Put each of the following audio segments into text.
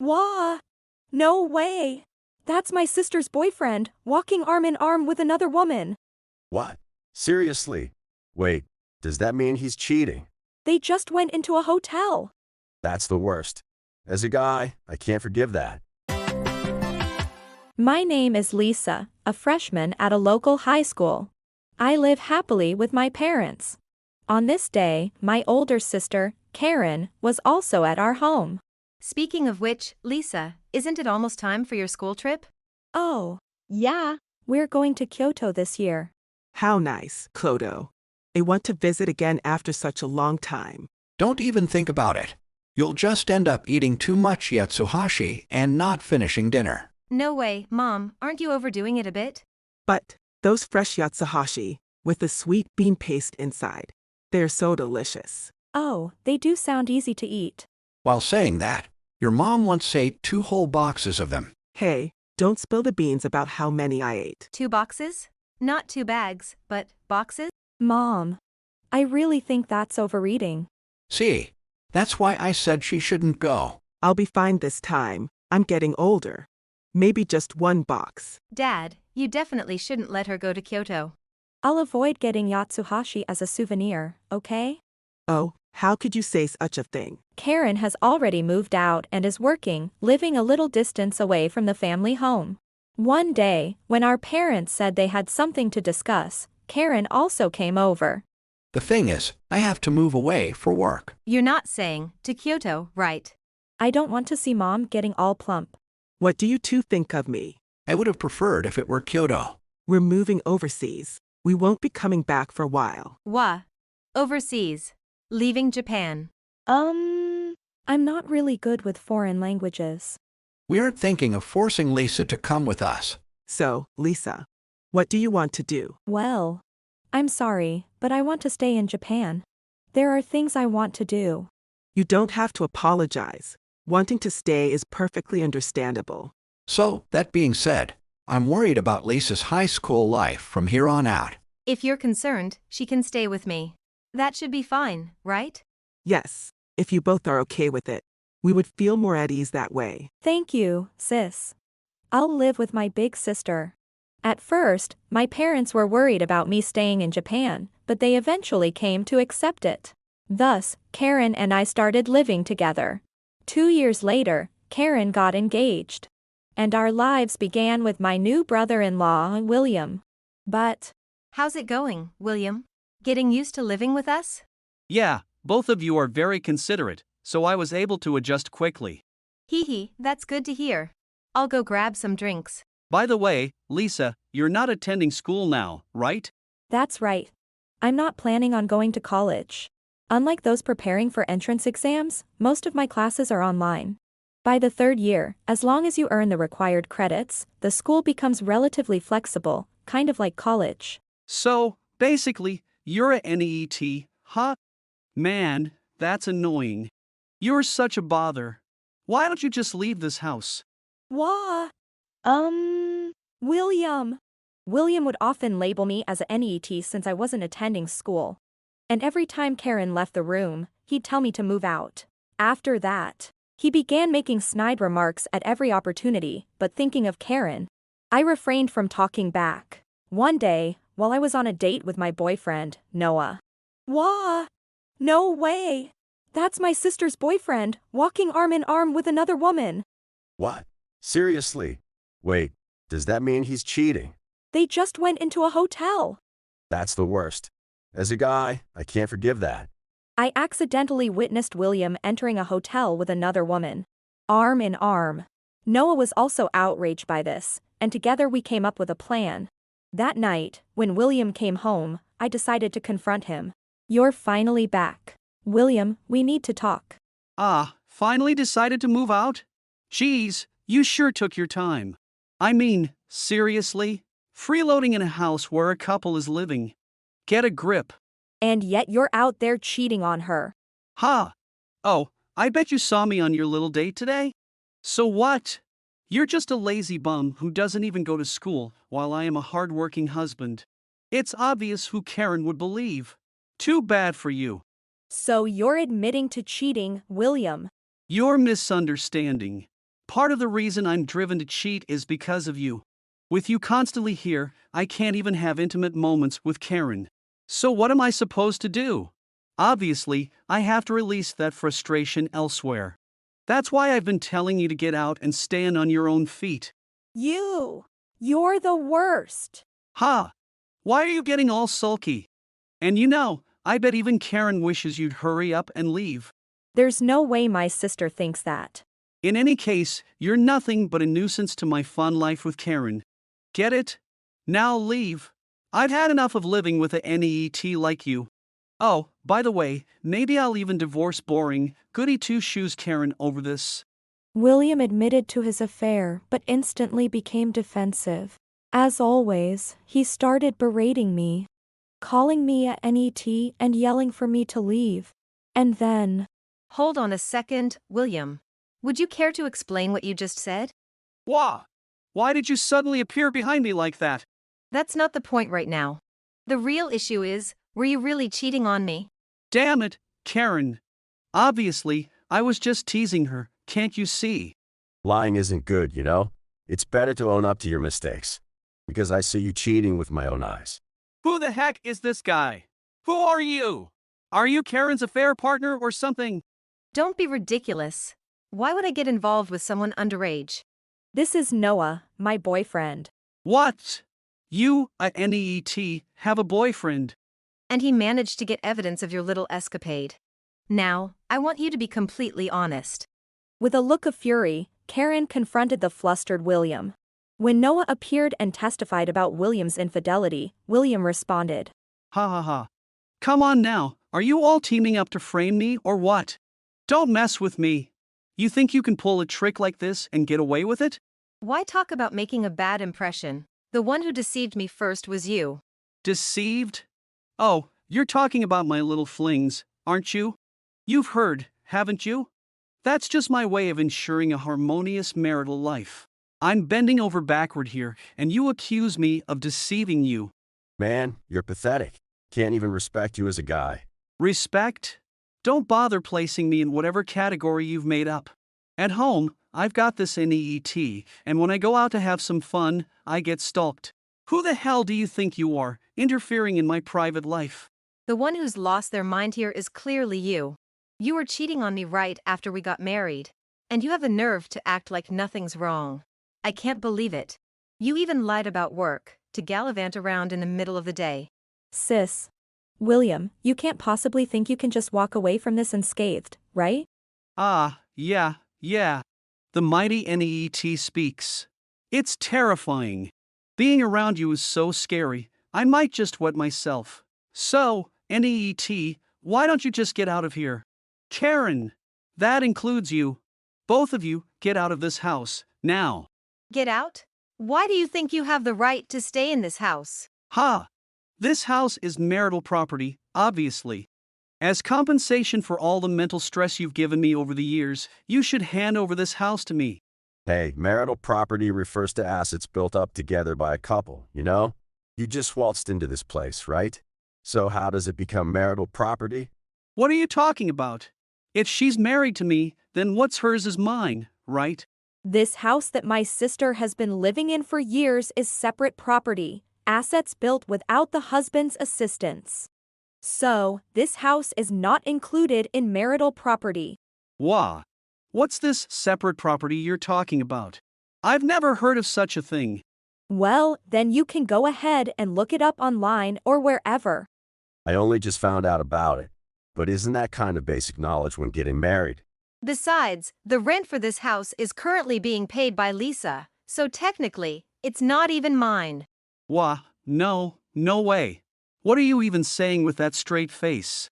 Wah! No way! That's my sister's boyfriend, walking arm in arm with another woman. What? Seriously? Wait, does that mean he's cheating? They just went into a hotel. That's the worst. As a guy, I can't forgive that. My name is Lisa, a freshman at a local high school. I live happily with my parents. On this day, my older sister, Karen, was also at our home. Speaking of which, Lisa, isn't it almost time for your school trip? Oh, yeah, we're going to Kyoto this year. How nice, Clodo. I want to visit again after such a long time. Don't even think about it. You'll just end up eating too much yatsuhashi and not finishing dinner. No way, Mom, aren't you overdoing it a bit? But those fresh yatsuhashi, with the sweet bean paste inside, they're so delicious. Oh, they do sound easy to eat. While saying that, your mom once ate 2 whole boxes of them. Hey, don't spill the beans about how many I ate. 2 boxes? Not 2 bags, but boxes? Mom, I really think that's overeating. See, that's why I said she shouldn't go. I'll be fine this time. I'm getting older. Maybe just 1 box. Dad, you definitely shouldn't let her go to Kyoto. I'll avoid getting yatsuhashi as a souvenir, okay? Oh, how could you say such a thing? Karen has already moved out and is working, living a little distance away from the family home. One day, when our parents said they had something to discuss, Karen also came over. The thing is, I have to move away for work. You're not saying to Kyoto, right? I don't want to see Mom getting all plump. What do you two think of me? I would have preferred if it were Kyoto. We're moving overseas. We won't be coming back for a while. Overseas. Leaving Japan. I'm not really good with foreign languages. We aren't thinking of forcing Lisa to come with us. So, Lisa, what do you want to do? Well, I'm sorry, but I want to stay in Japan. There are things I want to do. You don't have to apologize. Wanting to stay is perfectly understandable. So, that being said, I'm worried about Lisa's high school life from here on out. If you're concerned, she can stay with me. That should be fine, right? Yes, if you both are okay with it. We would feel more at ease that way. Thank you, sis. I'll live with my big sister. At first, my parents were worried about me staying in Japan, but they eventually came to accept it. Thus, Karen and I started living together. 2 years later, Karen got engaged. And our lives began with my new brother-in-law, William. But how's it going, William? Getting used to living with us? Yeah, both of you are very considerate, so I was able to adjust quickly. Hee hee, that's good to hear. I'll go grab some drinks. By the way, Lisa, you're not attending school now, right? that's right. I'm not planning on going to college. Unlike those preparing for entrance exams, most of my classes are online. By the 3rd year, as long as you earn the required credits, the school becomes relatively flexible, kind of like college. So, basically, you're a NEET, huh? Man, that's annoying. You're such a bother. Why don't you just leave this house? Wah! William. William would often label me as a NET since I wasn't attending school. And every time Karen left the room, he'd tell me to move out. After that, he began making snide remarks at every opportunity, but thinking of Karen, I refrained from talking back. One day, while I was on a date with my boyfriend, Noah. Wah! No way! That's my sister's boyfriend, walking arm in arm with another woman. What? Seriously? Wait, does that mean he's cheating? They just went into a hotel. That's the worst. As a guy, I can't forgive that. I accidentally witnessed William entering a hotel with another woman. Arm in arm. Noah was also outraged by this, and together we came up with a plan. That night, when William came home, I decided to confront him. You're finally back. William, we need to talk. Finally decided to move out? Geez, you sure took your time. I mean, seriously? Freeloading in a house where a couple is living. Get a grip. And yet you're out there cheating on her. Ha! Oh, I bet you saw me on your little date today? So what? You're just a lazy bum who doesn't even go to school, while I am a hard-working husband. It's obvious who Karen would believe. Too bad for you. So you're admitting to cheating, William. You're misunderstanding. Part of the reason I'm driven to cheat is because of you. With you constantly here, I can't even have intimate moments with Karen. So what am I supposed to do? Obviously, I have to release that frustration elsewhere. That's why I've been telling you to get out and stand on your own feet. You're the worst. Ha! Why are you getting all sulky? And I bet even Karen wishes you'd hurry up and leave. There's no way my sister thinks that. In any case, you're nothing but a nuisance to my fun life with Karen. Get it? Now leave. I've had enough of living with a NEET like you. Oh, by the way, maybe I'll even divorce boring, goody two-shoes Karen over this. William admitted to his affair but instantly became defensive. As always, he started berating me, calling me a NET and yelling for me to leave. And then, Hold on a second, William. Would you care to explain what you just said? Why did you suddenly appear behind me like that? That's not the point right now. The real issue is, were you really cheating on me? Damn it, Karen. Obviously, I was just teasing her, can't you see? Lying isn't good, you know? It's better to own up to your mistakes. Because I see you cheating with my own eyes. Who the heck is this guy? Who are you? Are you Karen's affair partner or something? Don't be ridiculous. Why would I get involved with someone underage? this is Noah, my boyfriend. What? You, a NEET, have a boyfriend? And he managed to get evidence of your little escapade. Now, I want you to be completely honest. With a look of fury, Karen confronted the flustered William. When Noah appeared and testified about William's infidelity, William responded, Ha ha ha. Come on now, are you all teaming up to frame me or what? Don't mess with me. You think you can pull a trick like this and get away with it? Why talk about making a bad impression? The one who deceived me first was you. Deceived? Oh, you're talking about my little flings, aren't you? You've heard, haven't you? That's just my way of ensuring a harmonious marital life. I'm bending over backward here, and you accuse me of deceiving you. Man, you're pathetic. Can't even respect you as a guy. Respect? Don't bother placing me in whatever category you've made up. At home, I've got this NEET, and when I go out to have some fun, I get stalked. Who the hell do you think you are, interfering in my private life? The one who's lost their mind here is clearly you. You were cheating on me right after we got married. And you have the nerve to act like nothing's wrong. I can't believe it. You even lied about work, to gallivant around in the middle of the day. Sis. William, you can't possibly think you can just walk away from this unscathed, right? Ah, yeah. The mighty NEET speaks. It's terrifying. Being around you is so scary, I might just wet myself. So, NEET, why don't you just get out of here? Karen, that includes you. Both of you, get out of this house, now. Get out? Why do you think you have the right to stay in this house? Ha! This house is marital property, obviously. As compensation for all the mental stress you've given me over the years, you should hand over this house to me. Hey, marital property refers to assets built up together by a couple, you know? You just waltzed into this place, right? So how does it become marital property? What are you talking about? If she's married to me, then what's hers is mine, right? This house that my sister has been living in for years is separate property, assets built without the husband's assistance. So, this house is not included in marital property. Wah! What's this separate property you're talking about? I've never heard of such a thing. Well, then you can go ahead and look it up online or wherever. I only just found out about it. But isn't that kind of basic knowledge when getting married? Besides, the rent for this house is currently being paid by Lisa, so technically, it's not even mine. Wah, no way. What are you even saying with that straight face?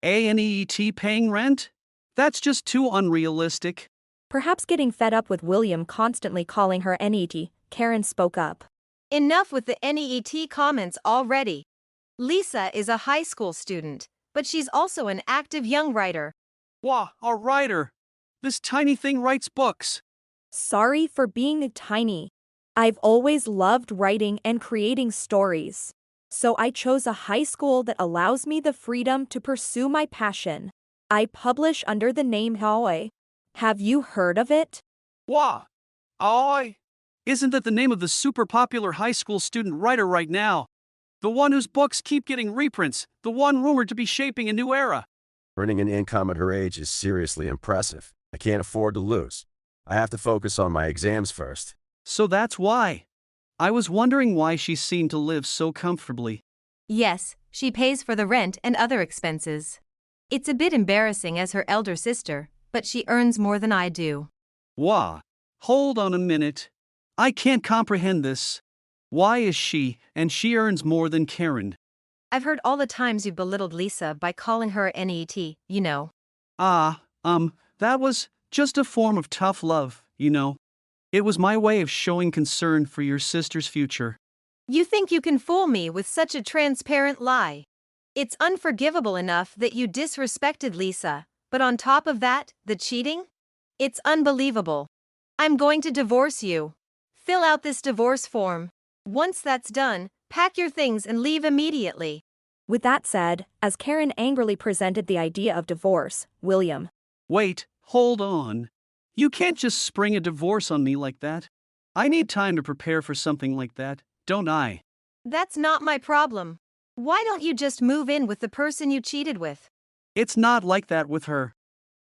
ANEET paying rent? That's just too unrealistic. Perhaps getting fed up with William constantly calling her NET, Karen spoke up. Enough with the NEET comments already. Lisa is a high school student, but she's also an active young writer. Wah, a writer. This tiny thing writes books. Sorry for being tiny. I've always loved writing and creating stories. So I chose a high school that allows me the freedom to pursue my passion. I publish under the name Hoy. Have you heard of it? Wah! Oi! Isn't that the name of the super popular high school student writer right now? The one whose books keep getting reprints, the one rumored to be shaping a new era. Earning an income at her age is seriously impressive. I can't afford to lose. I have to focus on my exams first. So that's why. I was wondering why she seemed to live so comfortably. Yes, she pays for the rent and other expenses. It's a bit embarrassing as her elder sister, but she earns more than I do. Wah! Hold on a minute. I can't comprehend this. Why is she, and she earns more than Karen? I've heard all the times you've belittled Lisa by calling her NET, you know. That was just a form of tough love, you know. It was my way of showing concern for your sister's future. You think you can fool me with such a transparent lie? It's unforgivable enough that you disrespected Lisa, but on top of that, the cheating? It's unbelievable. I'm going to divorce you. Fill out this divorce form. Once that's done, pack your things and leave immediately. With that said, as Karen angrily presented the idea of divorce, William, Wait, hold on. You can't just spring a divorce on me like that. I need time to prepare for something like that, don't I? That's not my problem. Why don't you just move in with the person you cheated with? It's not like that with her.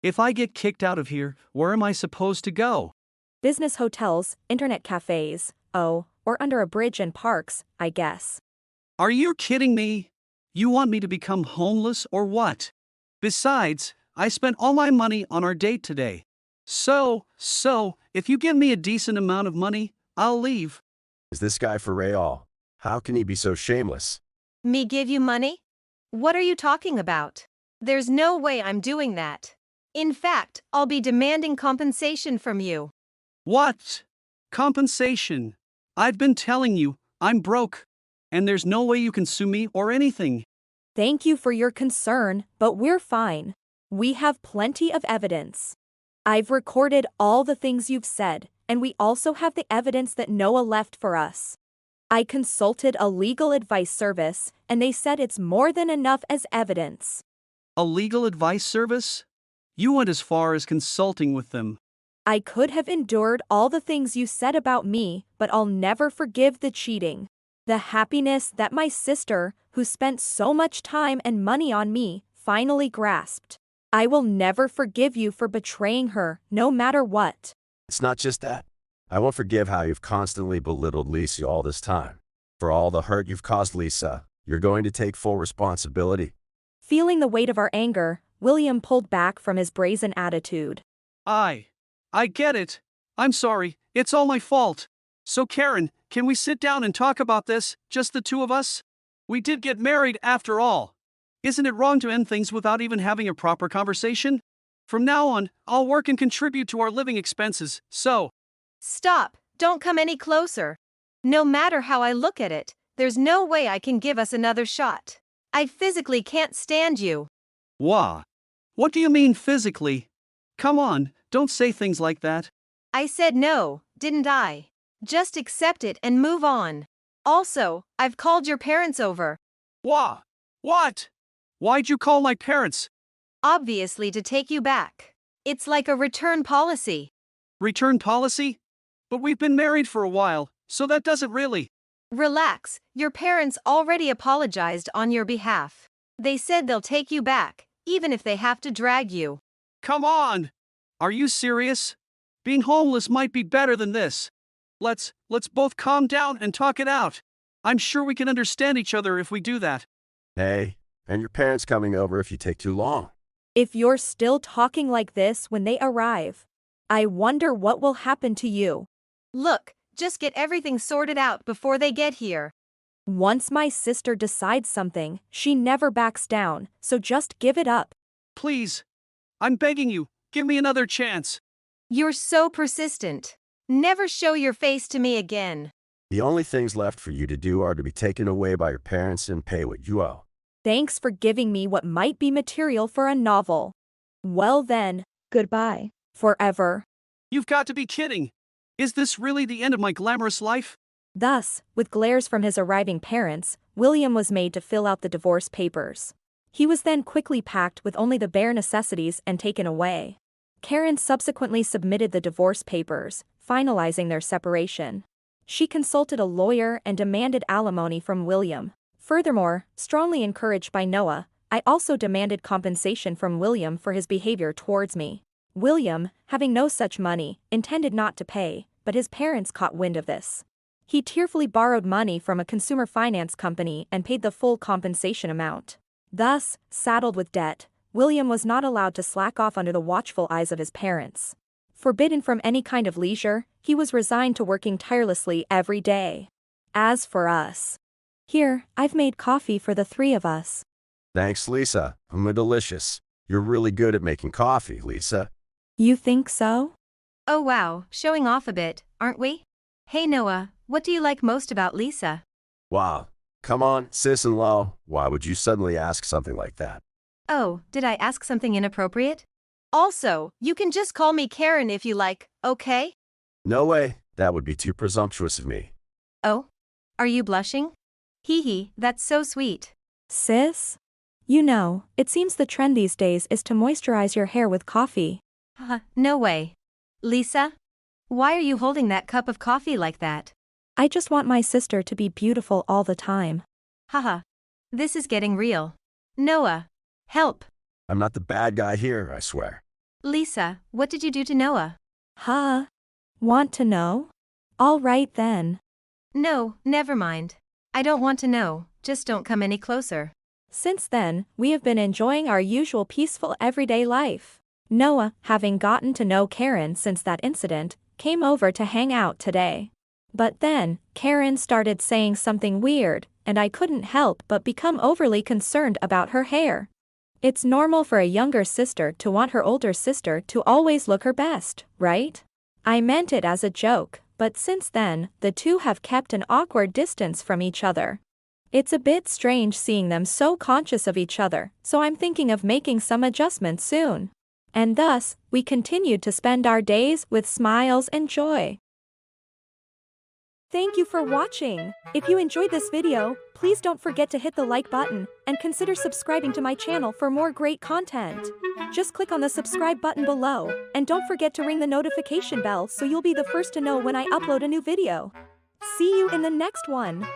If I get kicked out of here, where am I supposed to go? business hotels, internet cafes, or under a bridge and parks, I guess. Are you kidding me? You want me to become homeless or what? Besides, I spent all my money on our date today. So, if you give me a decent amount of money, I'll leave. Is this guy for real? How can he be so shameless? Me give you money? What are you talking about? There's no way I'm doing that. In fact, I'll be demanding compensation from you. What? Compensation? I've been telling you, I'm broke. And there's no way you can sue me or anything. Thank you for your concern, but we're fine. We have plenty of evidence. I've recorded all the things you've said, and we also have the evidence that Noah left for us. I consulted a legal advice service, and they said it's more than enough as evidence. A legal advice service? You went as far as consulting with them. I could have endured all the things you said about me, but I'll never forgive the cheating. The happiness that my sister, who spent so much time and money on me, finally grasped. I will never forgive you for betraying her, no matter what. It's not just that. I won't forgive how you've constantly belittled Lisa all this time. For all the hurt you've caused Lisa, you're going to take full responsibility. Feeling the weight of our anger, William pulled back from his brazen attitude. I get it. I'm sorry, it's all my fault. So Karen, can we sit down and talk about this, just the two of us? We did get married after all. Isn't it wrong to end things without even having a proper conversation? From now on, I'll work and contribute to our living expenses, so... Stop, don't come any closer. No matter how I look at it, there's no way I can give us another shot. I physically can't stand you. Wah. What do you mean physically? Come on, don't say things like that. I said no, didn't I? Just accept it and move on. Also, I've called your parents over. Wah. What? Why'd you call my parents? Obviously to take you back. It's like a return policy. Return policy? But we've been married for a while, so that doesn't really... Relax, your parents already apologized on your behalf. They said they'll take you back, even if they have to drag you. Come on! Are you serious? Being homeless might be better than this. Let's both calm down and talk it out. I'm sure we can understand each other if we do that. Hey, and your parents coming over if you take too long. If you're still talking like this when they arrive, I wonder what will happen to you. Look, just get everything sorted out before they get here. Once my sister decides something, she never backs down, so just give it up. Please. I'm begging you, give me another chance. You're so persistent. Never show your face to me again. The only things left for you to do are to be taken away by your parents and pay what you owe. Thanks for giving me what might be material for a novel. Well then, goodbye. Forever. You've got to be kidding. Is this really the end of my glamorous life? Thus, with glares from his arriving parents, William was made to fill out the divorce papers. He was then quickly packed with only the bare necessities and taken away. Karen subsequently submitted the divorce papers, finalizing their separation. She consulted a lawyer and demanded alimony from William. Furthermore, strongly encouraged by Noah, I also demanded compensation from William for his behavior towards me. William, having no such money, intended not to pay, but his parents caught wind of this. He tearfully borrowed money from a consumer finance company and paid the full compensation amount. Thus, saddled with debt, William was not allowed to slack off under the watchful eyes of his parents. Forbidden from any kind of leisure, he was resigned to working tirelessly every day. As for us, here, I've made coffee for the three of us. Thanks, Lisa. Delicious. You're really good at making coffee, Lisa. You think so? Oh wow, showing off a bit, aren't we? Hey Noah, what do you like most about Lisa? Wow. Come on, sis-in-law. Why would you suddenly ask something like that? Oh, did I ask something inappropriate? Also, you can just call me Karen if you like, okay? No way. That would be too presumptuous of me. Oh? Are you blushing? Hee hee, that's so sweet. Sis? You know, it seems the trend these days is to moisturize your hair with coffee. No way. Lisa? Why are you holding that cup of coffee like that? I just want my sister to be beautiful all the time. Haha. This is getting real. Noah. Help. I'm not the bad guy here, I swear. Lisa, what did you do to Noah? Huh? Want to know? All right then. No, never mind. I don't want to know, just don't come any closer. Since then, we have been enjoying our usual peaceful everyday life. Noah, having gotten to know Karen since that incident, came over to hang out today. But then, Karen started saying something weird, and I couldn't help but become overly concerned about her hair. It's normal for a younger sister to want her older sister to always look her best, right? I meant it as a joke, but since then, the two have kept an awkward distance from each other. It's a bit strange seeing them so conscious of each other, so I'm thinking of making some adjustments soon. And thus, we continued to spend our days with smiles and joy. Thank you for watching. If you enjoyed this video, please don't forget to hit the like button and consider subscribing to my channel for more great content. Just click on the subscribe button below, and don't forget to ring the notification bell so you'll be the first to know when I upload a new video. See you in the next one.